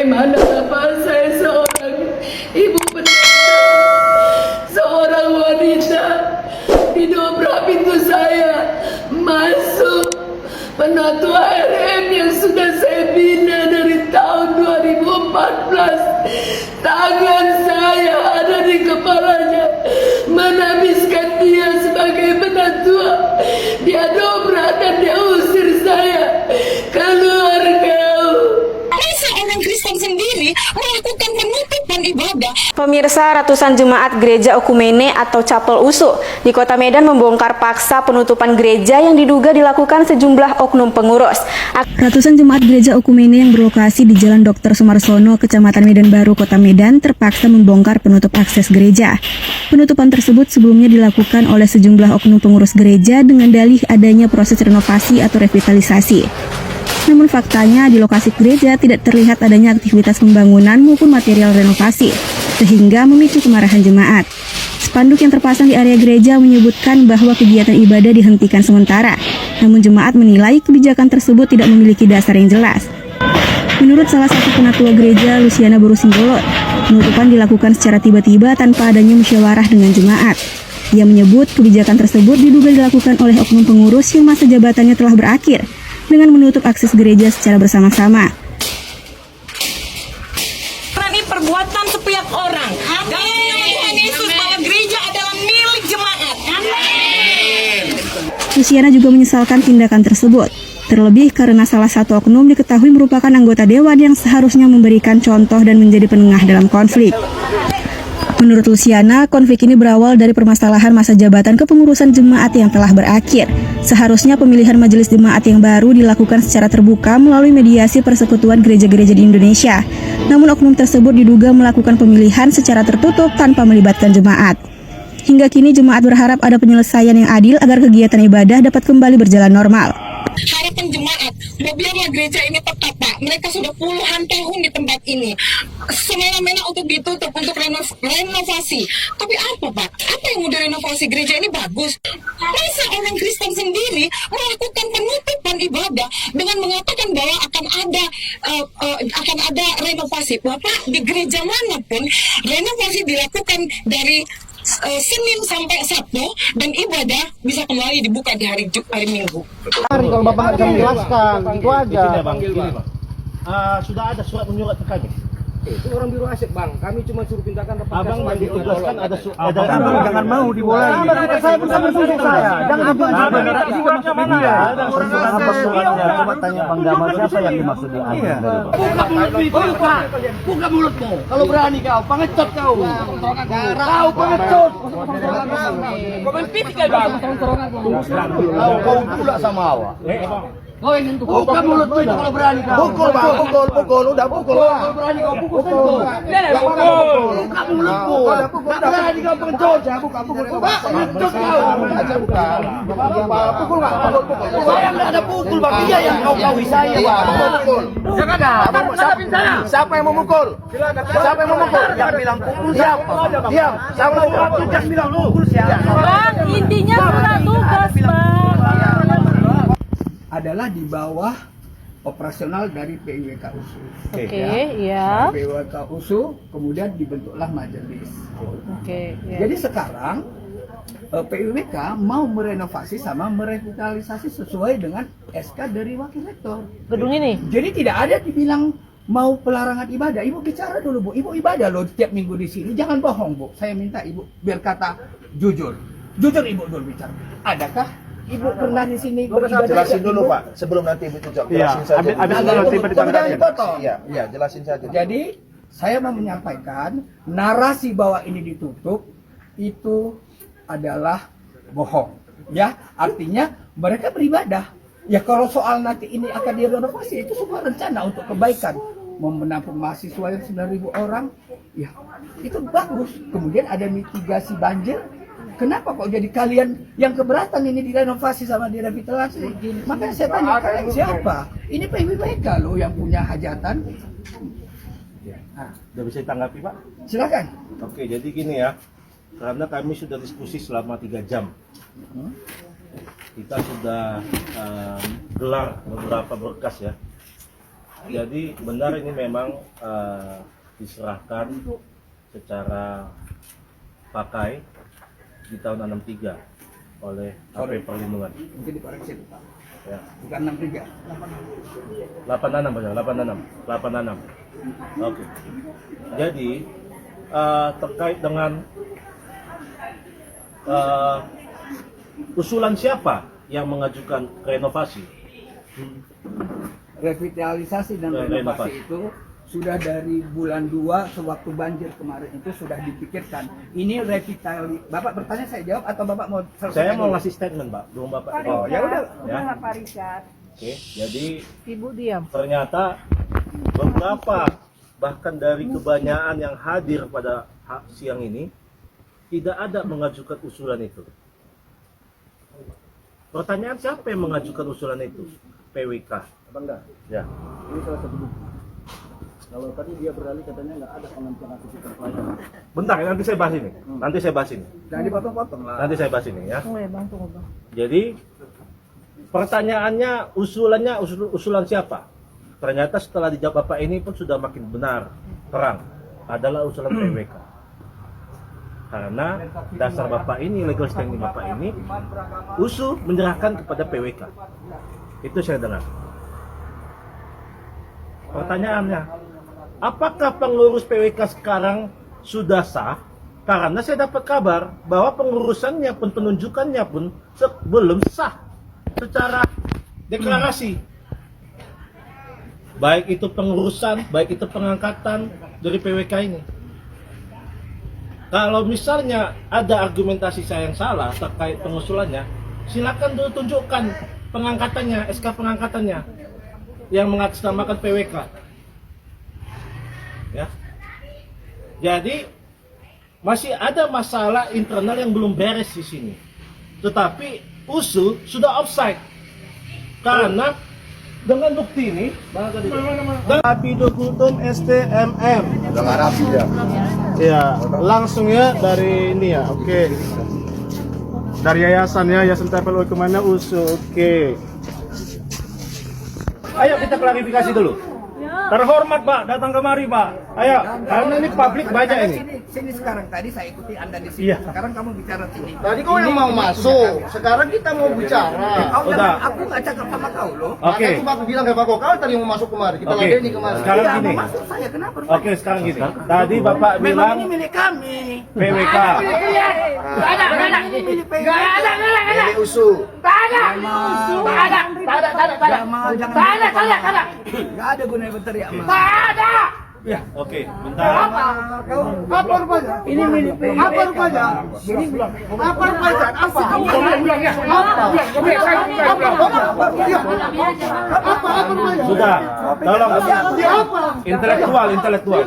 bagaimana Bapak, saya seorang ibu pendeta, seorang wanita, didobrak pintu saya masuk Penatua RM yang sudah saya bina dari tahun 2014. Tangan saya ada di kepalanya, menabiskan dia sebagai penatua. Dia dobrak dan dia usir saya keluar kau. Masa orang Kristen sendiri melakukan penutupan ibadah? Pemirsa, ratusan jemaat gereja Okumene atau Chapel USU di Kota Medan membongkar paksa penutupan gereja yang diduga dilakukan sejumlah oknum pengurus. Ratusan jemaat gereja Okumene yang berlokasi di Jalan Dr. Sumarsono, Kecamatan Medan Baru, Kota Medan terpaksa membongkar penutup akses gereja. Penutupan tersebut sebelumnya dilakukan oleh sejumlah oknum pengurus gereja dengan dalih adanya proses renovasi atau revitalisasi. Namun faktanya di lokasi gereja tidak terlihat adanya aktivitas pembangunan maupun material renovasi, sehingga memicu kemarahan jemaat. Spanduk yang terpasang di area gereja menyebutkan bahwa kegiatan ibadah dihentikan sementara, namun jemaat menilai kebijakan tersebut tidak memiliki dasar yang jelas. Menurut salah satu penatua gereja, Luciana Borusinggolot, penutupan dilakukan secara tiba-tiba tanpa adanya musyawarah dengan jemaat. Ia menyebut kebijakan tersebut diduga dilakukan oleh oknum pengurus yang masa jabatannya telah berakhir, dengan menutup akses gereja secara bersama-sama. Ini perbuatan sepihak orang. Dalam nama Tuhan Yesus bahwa gereja adalah milik jemaat. Luciana juga menyesalkan tindakan tersebut, terlebih karena salah satu oknum diketahui merupakan anggota dewan yang seharusnya memberikan contoh dan menjadi penengah dalam konflik. Menurut Luciana, konflik ini berawal dari permasalahan masa jabatan kepengurusan jemaat yang telah berakhir. Seharusnya pemilihan majelis jemaat yang baru dilakukan secara terbuka melalui mediasi persekutuan gereja-gereja di Indonesia. Namun oknum tersebut diduga melakukan pemilihan secara tertutup tanpa melibatkan jemaat. Hingga kini jemaat berharap ada penyelesaian yang adil agar kegiatan ibadah dapat kembali berjalan normal. Harapan jemaat, biarlah gereja ini tetap, Pak. Mereka sudah puluhan tahun di tempat ini. Semena-mena untuk ditutup, untuk renovasi. Tapi apa, Pak? Apa yang mau direnovasi? Gereja ini bagus. Masa orang Kristen sendiri melakukan penutupan ibadah dengan mengatakan bahwa akan ada renovasi? Bapak, di gereja manapun renovasi dilakukan dari Senin sampai Sabtu dan ibadah bisa kembali dibuka di hari Minggu. Kalau Bapak nggak bisa menjelaskan, itu aja. Sudah ada surat menyurat ke kami. Itu orang biru asik, Bang. Kami cuma suruh pintakan tempat. Abang yang ditugaskan ada jangan mau dimulai. Saya bisa bersusun saya. Jangan Coba tanya Bang Gamal siapa yang dimaksud di akhir dari Bapak. Buka mulutmu. Kalau berani kau, pengecut kau. Kau pengecut. Kau pula sama awak. Buka mulutmu itu kalau berani kau. Pukul Bang, pukul, udah pukul. Kalau berani kau pukul tentu. Buka mulutmu. Tak berani kau pengecut. Pukul kau. Pengecut kau. Pukul Bang. Saya nggak ada pukul Bang. Dia yang kau saya. Pukul. Jangan ada. Siapa yang memukul? Siapa yang memukul? Yang bilang pukul siapa? Diam. Siapa yang bilang pukul siapa? Bang, intinya surat tugas, Bang. Adalah di bawah operasional dari PIWK USU. Oke, ya. PIWK USU kemudian dibentuklah majelis. Oke, ya. Jadi sekarang PIWK mau merenovasi sama merevitalisasi sesuai dengan SK dari Wakil Rektor. Gedung ini? Jadi tidak ada dibilang mau pelarangan ibadah. Ibu bicara dulu, Bu. Ibu ibadah loh tiap minggu di sini. Jangan bohong, Bu. Saya minta Ibu biar kata jujur. Jujur Ibu dulu bicara. Adakah Ibu pernah di sini beribadah? Jelasin dulu Pak, sebelum nanti Ibu jawab. Jelasin saja. Iya, jelasin saja. Jadi saya mau menyampaikan narasi bahwa ini ditutup itu adalah bohong. Ya, artinya mereka beribadah. Ya kalau soal nanti ini akan direnovasi itu semua rencana untuk kebaikan. Mau menampung mahasiswa yang 9.000 orang, ya itu bagus. Kemudian ada mitigasi banjir. Kenapa kok jadi kalian yang keberatan ini direnovasi sama direvitalisasi? Makanya saya tanya, kalian siapa? Ini PIWK loh yang punya hajatan. Sudah bisa ditanggapi Pak? Silakan. Oke, jadi gini ya. Karena kami sudah diskusi selama 3 jam. Kita sudah gelar beberapa berkas ya. Jadi benar ini memang diserahkan secara pakai di tahun 63 oleh HP Perlindungan. Mungkin dikoreksi Pak. Ya. Bukan 63. 86 Pak, 86. Oke. Jadi terkait dengan usulan siapa yang mengajukan renovasi? Revitalisasi dan renovasi itu sudah dari bulan 2 sewaktu banjir kemarin itu sudah dipikirkan. Ini revitalisasi. Bapak bertanya saya jawab atau Bapak mau selesai? Saya mau dulu? ngasih statement, Pak. Belum Bapak. Oh, ya udah. Ya. Pak Richard. Oke, jadi Ibu diam. ternyata beberapa bahkan dari kebanyakan yang hadir pada siang ini tidak ada mengajukan usulan itu. Pertanyaan siapa yang mengajukan usulan itu? PWK. Abang dah, Ya. ini salah satu bukti. Kalau tadi dia beralih katanya nggak ada penghentian aktivitas pelayanan. Bentar, nanti saya bahas ini. Nanti saya bahas ini. Jangan dipotong-potong lah. Nanti saya bahas ini ya. Tunggu ya Bang, tunggu Bang. Jadi pertanyaannya usulan siapa? Ternyata setelah dijawab Bapak ini pun sudah makin benar, terang. Adalah usulan PWK. Karena dasar Bapak ini, legal standing Bapak ini, usul menyerahkan kepada PWK. Itu saya dengar. Pertanyaannya, apakah pengurus PWK sekarang sudah sah? Karena saya dapat kabar bahwa pengurusannya pun, penunjukannya pun belum sah secara deklarasi. Baik itu pengurusan, baik itu pengangkatan dari PWK ini. Kalau misalnya ada argumentasi saya yang salah terkait pengusulannya, silakan dulu tunjukkan pengangkatannya, SK pengangkatannya yang mengatasnamakan PWK. Ya. Jadi masih ada masalah internal yang belum beres di sini. Tetapi usul sudah offside. Karena dengan bukti ini, Rapido Kultum STMM. Udah nggak rapi ya. Ya, langsung ya dari ini ya. Oke. Dari yayasan ya, Yayasan Tapel Oikumene USU. Oke. ayo kita klarifikasi dulu. Terhormat Pak, datang kemari Pak. Ayo, karena ini publik banyak ini. Sini sekarang, tadi saya ikuti Anda di sini. Iya. Sekarang kamu bicara sini. Tadi kau yang mau masuk, sekarang kita mau bicara. Kau Udah. aku nggak cakap sama kau loh. Oke. Makanya aku bilang ke Pak kau tadi mau masuk kemari. Kita Oke. ladeni kemari. Sekarang Iya, gini. mau masuk saya kenapa? Oke, sekarang gini. Tadi Bapak Memang bilang ini milik kami. PWK. Ini usul. Nggak ada gunanya berteriak mas. Ya, oke, bentar. Apa rupanya? Ini milik PWK. Apa rupanya? Apa rupanya? Apa? Apa rupanya? Sudah. Tolong. Dia apa? Intelektual.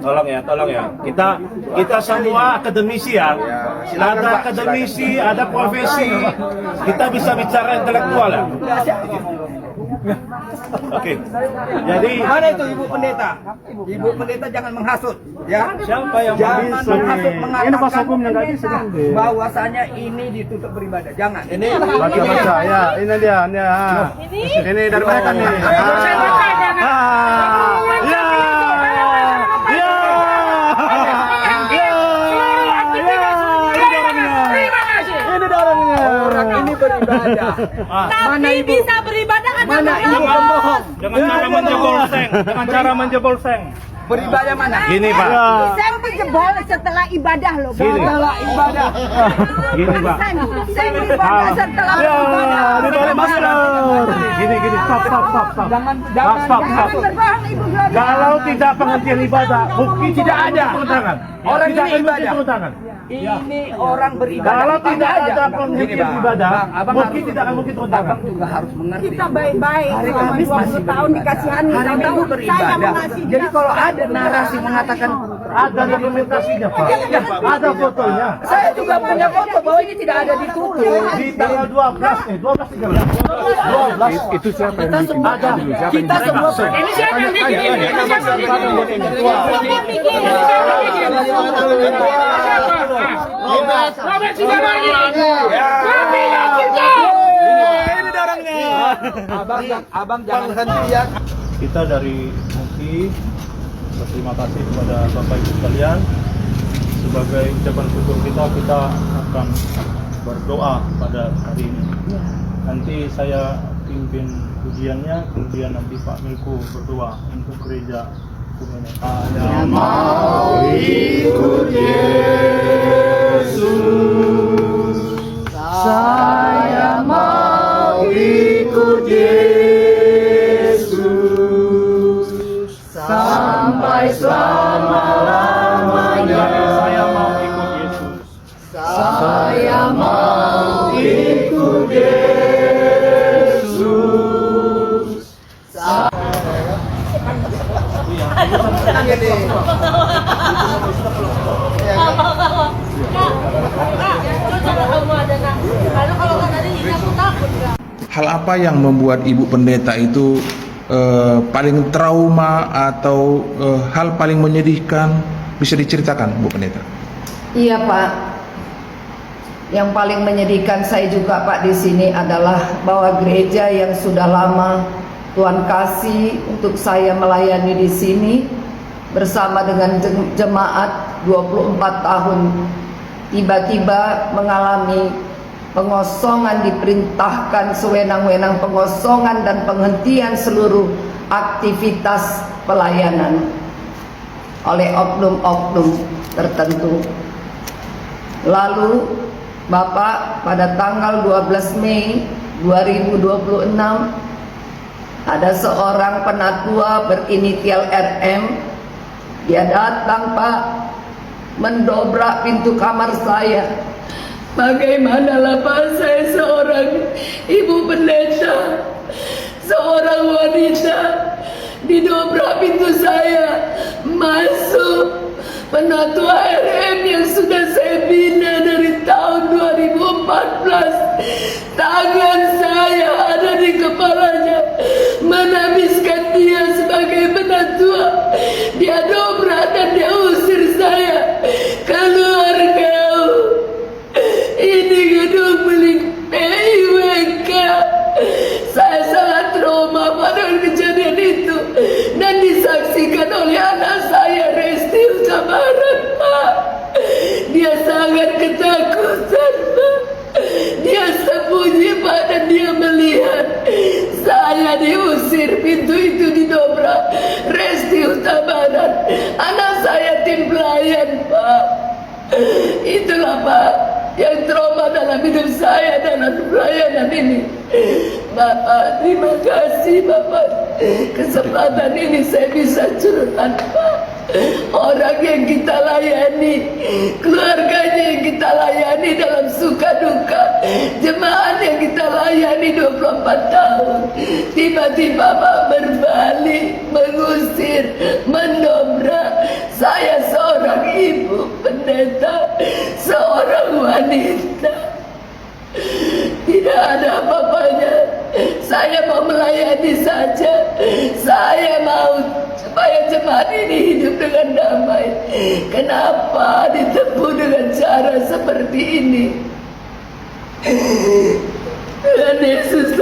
Tolong ya. Kita semua akademisi ya. Ada akademisi, ada profesi. Kita bisa bicara intelektual ya. Oke. Jadi Mana itu Ibu Pendeta? Ibu Pendeta jangan menghasut, ya. siapa yang Jangan bisa menghasut nih? Ini pas mengatakan hukumnya nggak bisa nih. bahwasanya ini ditutup beribadah. Jangan. Ini Baca ya, ini dia, ini dari mereka nih. orang ini beribadah. Mana Ibu? Bisa beribadah kan Mana Ibu pembohong? Dengan cara menjebol seng, dengan cara menjebol seng. Beribadah mana? Gini Pak, Saya menjebol setelah ibadah loh. Setelah ibadah. gini Pak. Saya beribadah setelah ibadah. Dibalik masker. Gini, stop. Jangan Stop. Berbohong Ibu Gloria. Kalau tidak penghentian ibadah, bukti tidak ada. Orang Tidak ini ada bukti ibadah. turun tangan. Ini orang beribadah. Kalau Bang, tidak aja. ada Bang, penghentian gini, Bang. ibadah, Bang, abang bukti harus- tidak akan mungkin turun tangan. Abang juga harus mengerti. Kita baik-baik. Hari Selama Kamis 20 masih tahun dikasihani. Hari Minggu Tahu-tahu saya beribadah. mengasih. Jadi kalau ada narasi mengatakan Ada dokumentasinya Pak. Ada fotonya. saya juga punya foto bahwa ini tidak ada ditutup. Di tanggal 12 Itu siapa yang bikin? ada. Kita semua Ini siapa yang bikin ini? Ini siapa yang bikin? Robert. Robert Sibarani. Kami yang kita. Ini darahnya. abang jangan penghentian. Kita dari MUPI berterima kasih kepada Bapak Ibu sekalian. Sebagai ucapan syukur kita akan berdoa pada hari ini. Nanti saya pimpin pujiannya, kemudian nanti Pak Milko berdoa untuk gereja Okumene. Saya mau ikut Yesus. Saya mau ikut Yesus sampai selama-lamanya. Saya mau ikut Yesus. Saya mau ikut Yesus. Hal apa yang membuat Ibu Pendeta itu paling trauma atau hal paling menyedihkan, bisa diceritakan Bu Pendeta? Iya Pak, yang paling menyedihkan saya juga Pak di sini adalah bahwa gereja yang sudah lama Tuhan kasih untuk saya melayani di sini bersama dengan jemaat 24 tahun tiba-tiba mengalami pengosongan, diperintahkan sewenang-wenang pengosongan dan penghentian seluruh aktivitas pelayanan oleh oknum-oknum tertentu. Lalu Bapak pada tanggal 12 Mei 2026 ada seorang penatua berinisial RM. Dia datang Pak, mendobrak pintu kamar saya. Bagaimanalah Pak, saya seorang ibu pendeta, seorang wanita, didobrak pintu saya, masuk penatua RM yang sudah saya bina dari tahun 2014. Tangan saya ada di kepalanya, menabiskan dia sebagai penatua. Dia dobrak dan dia usir saya, keluar kau. Ini gedung milik PIWK. Saya sangat trauma pada kejadian itu dan disaksikan oleh anak saya Resti Utabarat Pak. Dia sangat ketakutan Pak. Dia sembunyi Pak dan dia melihat saya diusir, pintu itu didobrak. Resti Utabarat, anak saya tim pelayan Pak. Itulah Pak yang trauma dalam hidup saya dalam pelayanan ini. Bapak, terima kasih Bapak, kesempatan ini saya bisa curhat Pak. Orang yang kita layani, keluarganya yang kita layani dalam suka duka, jemaat yang kita layani 24 tahun, tiba-tiba Pak berbalik, mengusir, mendobrak. Saya seorang ibu pendeta, seorang wanita, tidak ada apa-apanya. Saya mau melayani saja. Saya mau supaya jemaat ini hidup dengan damai. Kenapa ditempuh dengan cara seperti ini? Tuhan Yesus